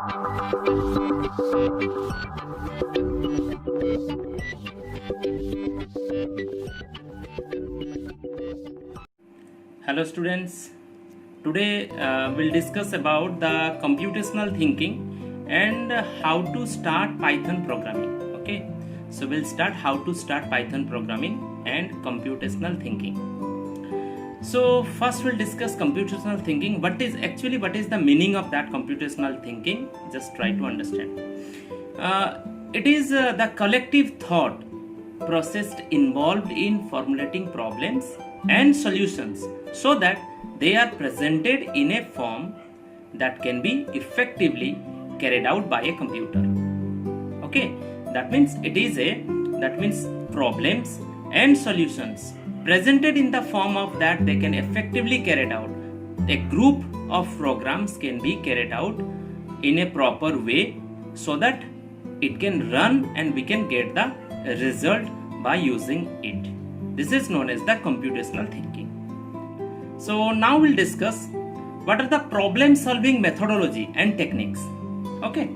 Hello students, today we'll discuss about the computational thinking and how to start Python programming. Okay, so we'll start how to start Python programming and computational thinking. So first we'll discuss computational thinking. What is the meaning of that computational thinking? Just try to understand. It is the collective thought process involved in formulating problems and solutions so that they are presented in a form that can be effectively carried out by a computer. Okay, that means problems and solutions presented in the form of that they can effectively carried out. A group of programs can be carried out in a proper way so that it can run and we can get the result by using it. This is known as the computational thinking. So now we'll discuss what are the problem solving methodology and techniques. Okay,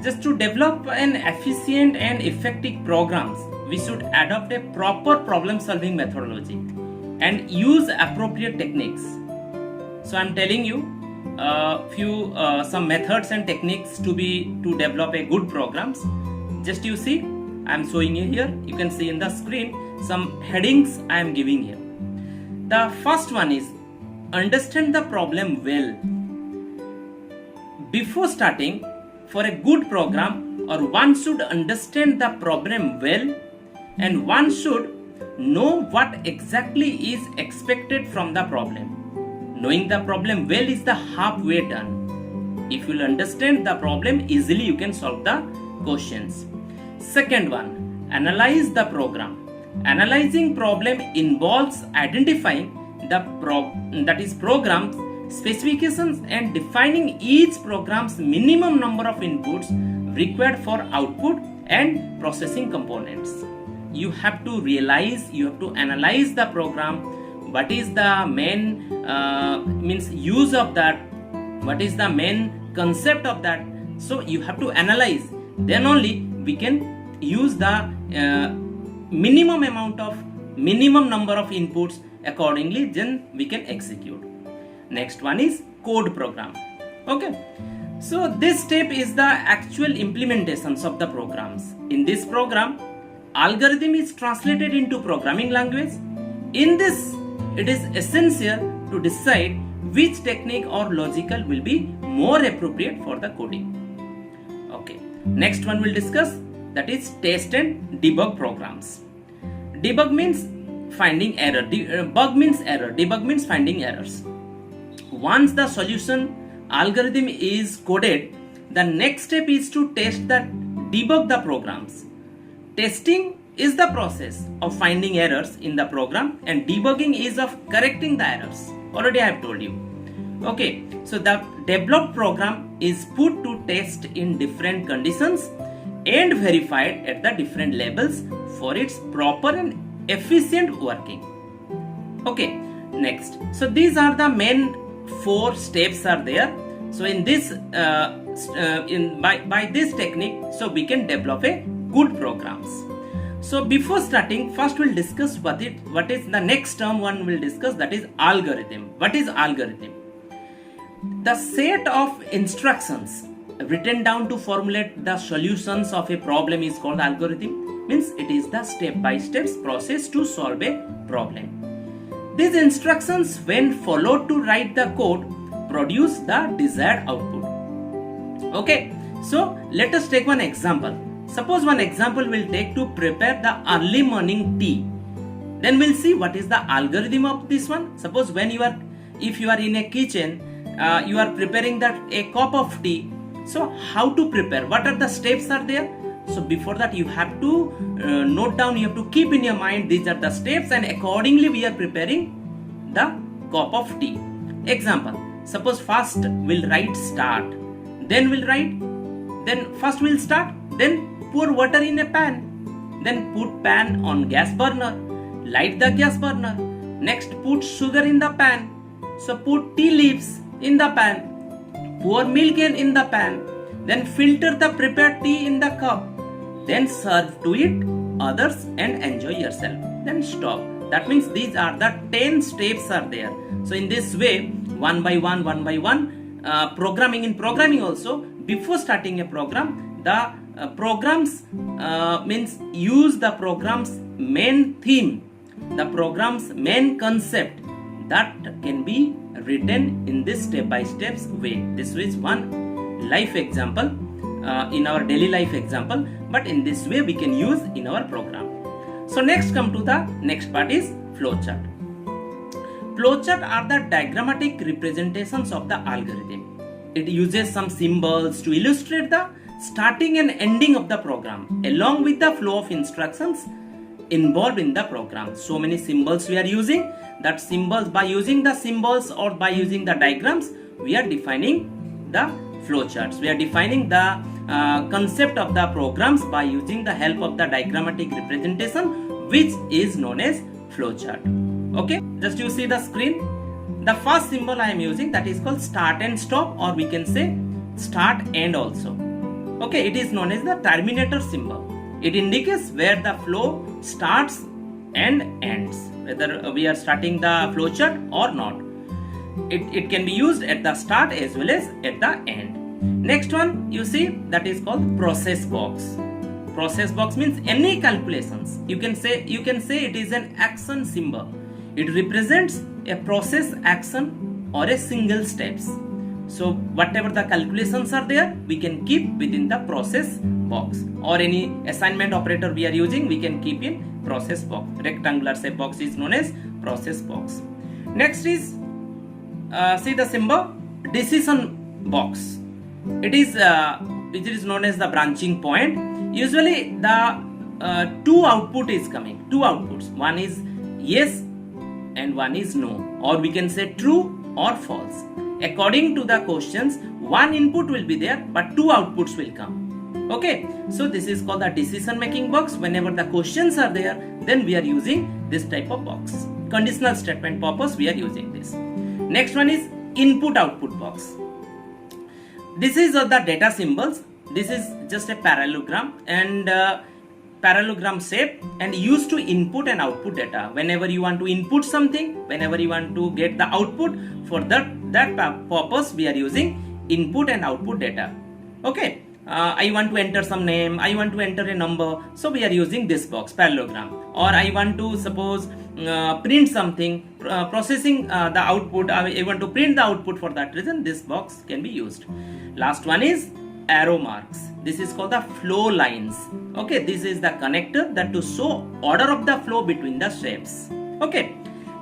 just to develop an efficient and effective programs, we should adopt a proper problem solving methodology and use appropriate techniques. So I'm telling you some methods and techniques to develop a good programs. Just you see, I'm showing you here. You can see in the screen some headings I am giving here. The first one is understand the problem well. Before starting, for a good program, or one should understand the problem well, and one should know what exactly is expected from the problem. Knowing the problem well is the halfway done. If you understand the problem easily, you can solve the questions. Second one, analyze the program. Analyzing problem involves identifying the program's specifications and defining each program's minimum number of inputs required for output and processing components. You have to analyze the program. What is the main use of that? What is the main concept of that? So you have to analyze. Then only we can use the minimum number of inputs accordingly. Then we can execute. Next one is code program. Okay. So this step is the actual implementations of the programs. In this program, algorithm is translated into programming language. In this, it is essential to decide which technique or logical will be more appropriate for the coding. Okay. Next one we'll discuss, that is test and debug programs. Debug means finding error. Bug means error. Debug means finding errors. Once the solution algorithm is coded, the next step is to debug the programs. Testing is the process of finding errors in the program, and debugging is of correcting the errors. Already I have told you. Okay, so the developed program is put to test in different conditions and verified at the different levels for its proper and efficient working. Okay, next. So these are the main 4 steps are there. So in this by this technique, so we can develop a good programs. So before starting, first we'll discuss what is the next term one will discuss, that is algorithm. What is algorithm? The set of instructions written down to formulate the solutions of a problem is called algorithm. Means it is the step-by-step process to solve a problem. These instructions, when followed to write the code, produce the desired output. Okay, so let us take one example. Suppose one example will take to prepare the early morning tea. Then we'll see what is the algorithm of this one. Suppose if you are in a kitchen, you are preparing a cup of tea. So how to prepare? What are the steps are there? So before that you have to note down, you have to keep in your mind these are the steps, and accordingly we are preparing the cup of tea. Example, suppose first we'll write start, then first we'll start, then pour water in a pan, then put pan on gas burner, light the gas burner, next put sugar in the pan, so put tea leaves in the pan, pour milk in the pan, then filter the prepared tea in the cup, then serve to it others and enjoy yourself, then stop. That means these are the 10 steps are there. So in this way, one by one, programming. In programming also, before starting a program, the programs means use the program's main theme, the program's main concept that can be written in this step-by-step way. This is one life example in our daily life example, but in this way we can use in our program. So next come to the next part is flowchart. Flowchart are the diagrammatic representations of the algorithm. It uses some symbols to illustrate the starting and ending of the program along with the flow of instructions involved in the program. So many symbols we are using. That symbols, by using the symbols or by using the diagrams, we are defining the flowcharts. We are defining the concept of the programs by using the help of the diagrammatic representation, which is known as flowchart. Okay, just you see the screen. The first symbol I am using, that is called start and stop, or we can say start end also. Okay, it is known as the terminator symbol. It indicates where the flow starts and ends, whether we are starting the flowchart or not. It can be used at the start as well as at the end. Next one you see, that is called process box. Process box means any calculations. You can say it is an action symbol. It represents a process action or a single steps. So whatever the calculations are there, we can keep within the process box, or any assignment operator we are using, we can keep in process box. Rectangular shape box is known as process box. Next is see the symbol decision box. It is which is known as the branching point. Usually the two output is coming, two outputs. One is yes and one is no, or we can say true or false. According to the questions, one input will be there but two outputs will come. Okay, so this is called the decision making box. Whenever the questions are there, then we are using this type of box. Conditional statement purpose, we are using this. Next one is input output box. This is the data symbols. This is just a parallelogram and parallelogram shape, and used to input and output data. Whenever you want to input something, whenever you want to get the output, for that purpose we are using input and output data. Okay, I want to enter some name, I want to enter a number, so we are using this box, parallelogram. Or I want to suppose print something, processing the output, I want to print the output. For that reason this box can be used. Last one is arrow marks. This is called the flow lines. Okay, this is the connector that to show order of the flow between the shapes. Okay,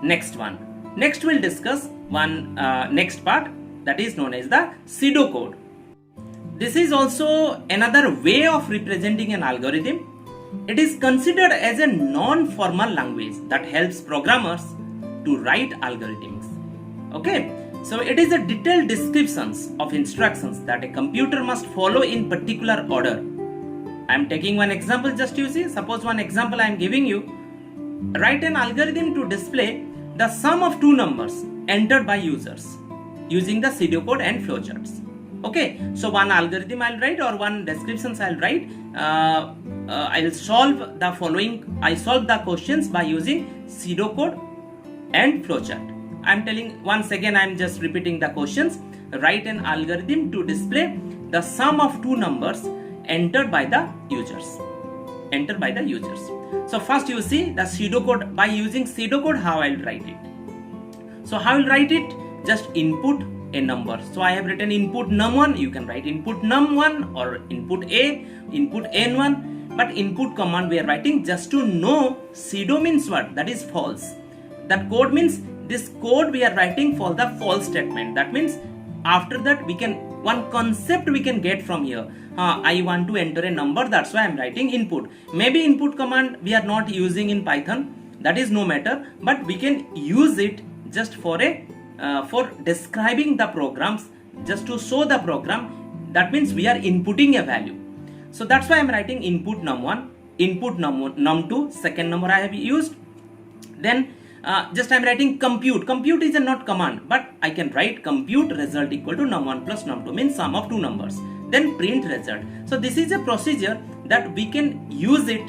next one. Next we'll discuss one next part, that is known as the pseudocode. This is also another way of representing an algorithm. It is considered as a non-formal language that helps programmers to write algorithms. Okay, so it is a detailed descriptions of instructions that a computer must follow in particular order. I am taking one example, just you see. Suppose one example I am giving you. Write an algorithm to display the sum of two numbers entered by users using the pseudocode and flowcharts. Okay, so one algorithm I'll write, or one descriptions I'll write. I'll solve the following. I solve the questions by using pseudocode and flowchart. I'm telling once again, I'm just repeating the questions. Write an algorithm to display the sum of two numbers entered by the users. So first you see the pseudocode. By using pseudocode, how I'll write it. So how I'll write it? Just input a number. So I have written input num1. You can write input num1 or input a, input n1. But input command we are writing just to know pseudo means what? That is false. That code means this code we are writing for the false statement. That means after that we can, one concept we can get from here. I want to enter a number, that's why I am writing input. Maybe input command we are not using in Python, that is no matter, but we can use it just for for describing the programs, just to show the program. That means we are inputting a value. So that's why I am writing input num1, input num2, second number I have used. Then just I am writing compute. Compute is a not command, but I can write compute result equal to num1 plus num2, means sum of two numbers. then print result. So this is a procedure that we can use it.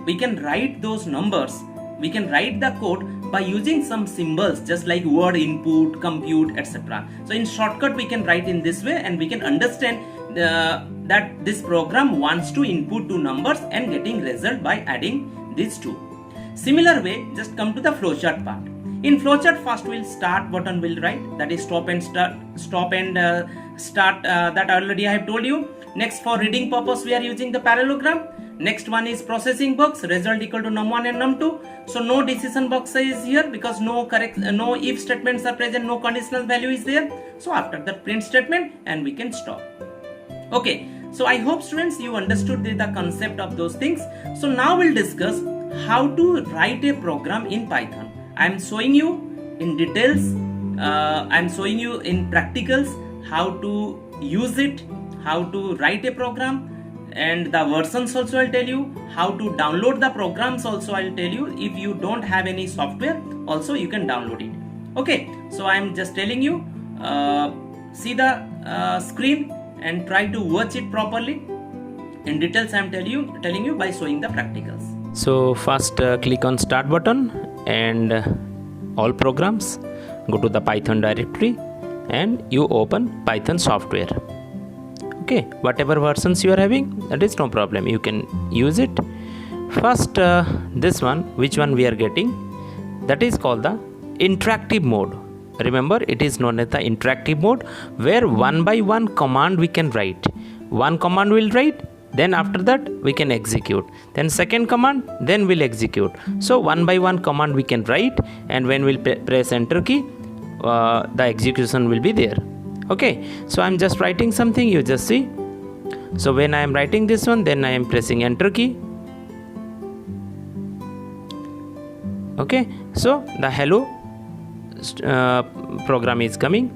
We can write those numbers, we can write the code by using some symbols, just like word input, compute, etc. So in shortcut we can write in this way, and we can understand that this program wants to input two numbers and getting result by adding these two. Similar way, just come to the flowchart part. In flowchart, first we'll start button will write, that is stop and start, that already I have told you. Next, for reading purpose we are using the parallelogram. Next one is processing box, result equal to num1 and num2. So no decision box is here because no if statements are present, no conditional value is there. So after that, print statement, and we can stop. Okay, so I hope students you understood the concept of those things. So now we'll discuss how to write a program in Python. I am showing you in details, I am showing you in practicals how to use it, how to write a program, and the versions also I'll tell you, how to download the programs also I'll tell you. If you don't have any software, also you can download it. Okay, so I'm just telling you, see the screen and try to watch it properly. In details I'm telling you by showing the practicals. So first click on start button and all programs, go to the Python directory and you open Python software. Okay, whatever versions you are having, that is no problem, you can use it. First this one, which one we are getting, that is called the interactive mode. Remember, it is known as the interactive mode, where one by one command we can write. One command will write, then after that we can execute, then second command, then we'll execute. So one by one command we can write, and when we'll press enter key, the execution will be there. Okay, so I'm just writing something, you just see. So when I am writing this one, then I am pressing enter key. Okay, so the hello program is coming.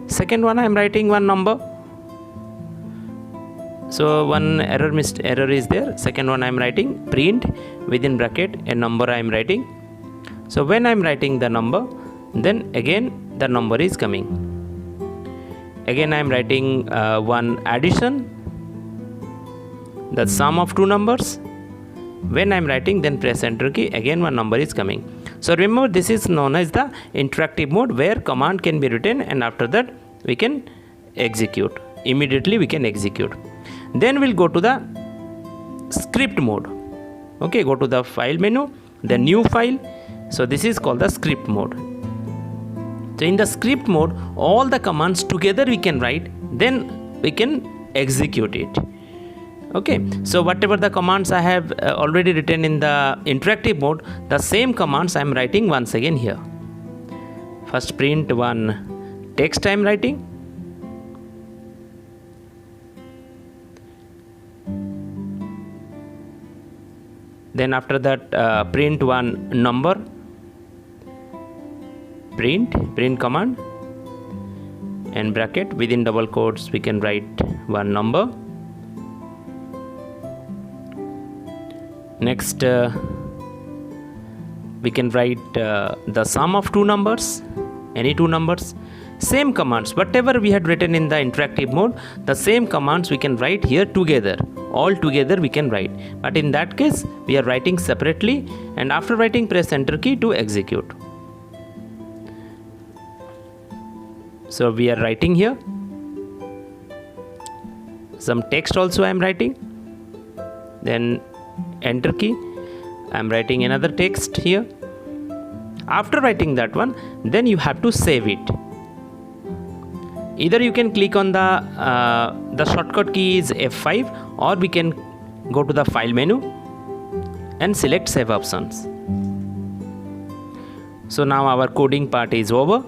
Second one, I am writing one number. So one error is there. Second one, I am writing print within bracket a number I am writing. So when I am writing the number, then again the number is coming. Again I am writing one addition, the sum of two numbers. When I am writing, then press enter key, again one number is coming. So remember, this is known as the interactive mode, where command can be written and after that we can execute. Immediately we can execute. Then we'll go to the script mode. Okay, go to the file menu, the new file. So this is called the script mode. So in the script mode, all the commands together we can write, then we can execute it. Okay, so whatever the commands I have already written in the interactive mode, the same commands I am writing once again here. First print one text I am writing. Then after that print one number. Print command, and bracket within double quotes we can write one number. Next we can write the sum of two numbers, any two numbers. Same commands, whatever we had written in the interactive mode, the same commands we can write here together. All together we can write, but in that case we are writing separately, and after writing press enter key to execute. So we are writing here some text also I am writing, then enter key, I am writing another text here. After writing that one, then you have to save it. Either you can click on the shortcut key is F5, or we can go to the file menu and select save options. So now our coding part is over.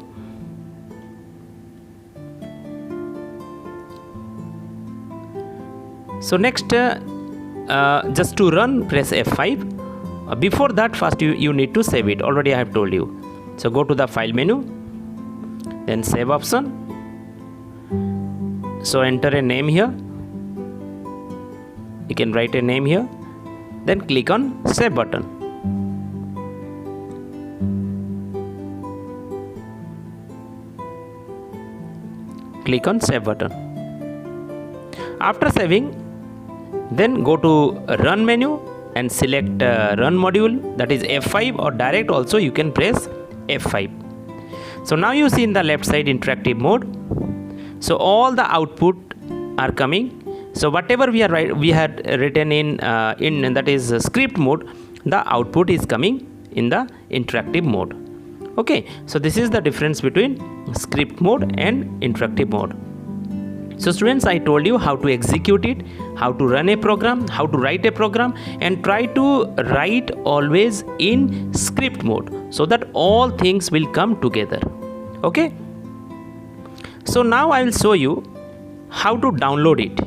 So next just to run, press F5. Before that, first you need to save it. Already I have told you. So go to the file menu, then save option. So enter a name here. You can write a name here. Then click on save button. Click on save button. After saving, then go to run menu and select run module, that is F5, or direct also you can press F5. So now you see in the left side interactive mode. So all the output are coming. So whatever we had written in that is script mode, the output is coming in the interactive mode. Okay, so this is the difference between script mode and interactive mode. So students, I told you how to execute it, how to run a program, how to write a program, and try to write always in script mode so that all things will come together. Okay, so now I will show you how to download it.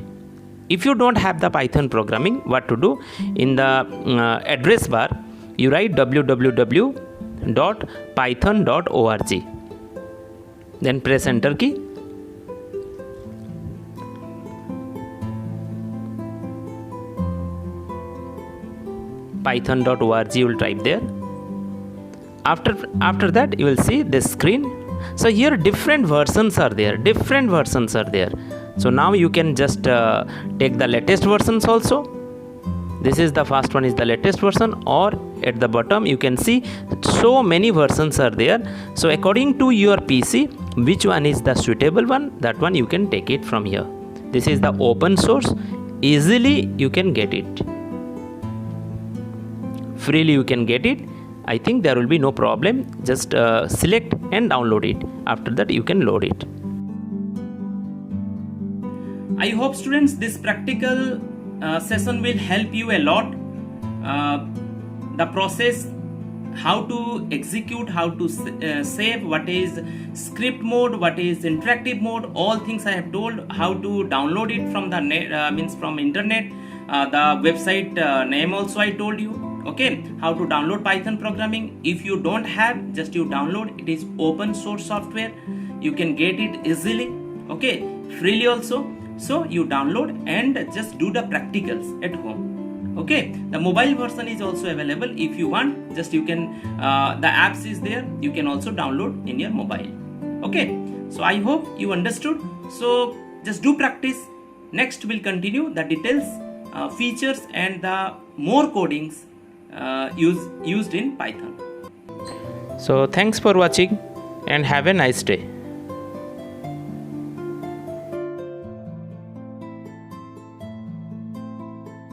If you don't have the Python programming, what to do? In the address bar, you write www.python.org, then press enter key. Python.org you will type there. After that you will see this screen. So here different versions are there. So now you can just take the latest versions also. This is the first one, is the latest version, or at the bottom you can see so many versions are there. So according to your PC, which one is the suitable one, that one you can take it from here. This is the open source, easily you can get it, freely you can get it. I think there will be no problem. Just select and download it. After that you can load it. I hope students this practical session will help you a lot. The process, how to execute, how to save, what is script mode, what is interactive mode, all things I have told. How to download it from the net, from internet. The website name also I told you. Okay, how to download Python programming. If you don't have, just you download. It is open source software. You can get it easily. Okay, freely also. So you download and just do the practicals at home. Okay, the mobile version is also available. If you want, just you can the apps is there, you can also download in your mobile. Okay, so I hope you understood. So just do practice. Next we'll continue the details, features, and the more codings used in Python. So thanks for watching and have a nice day.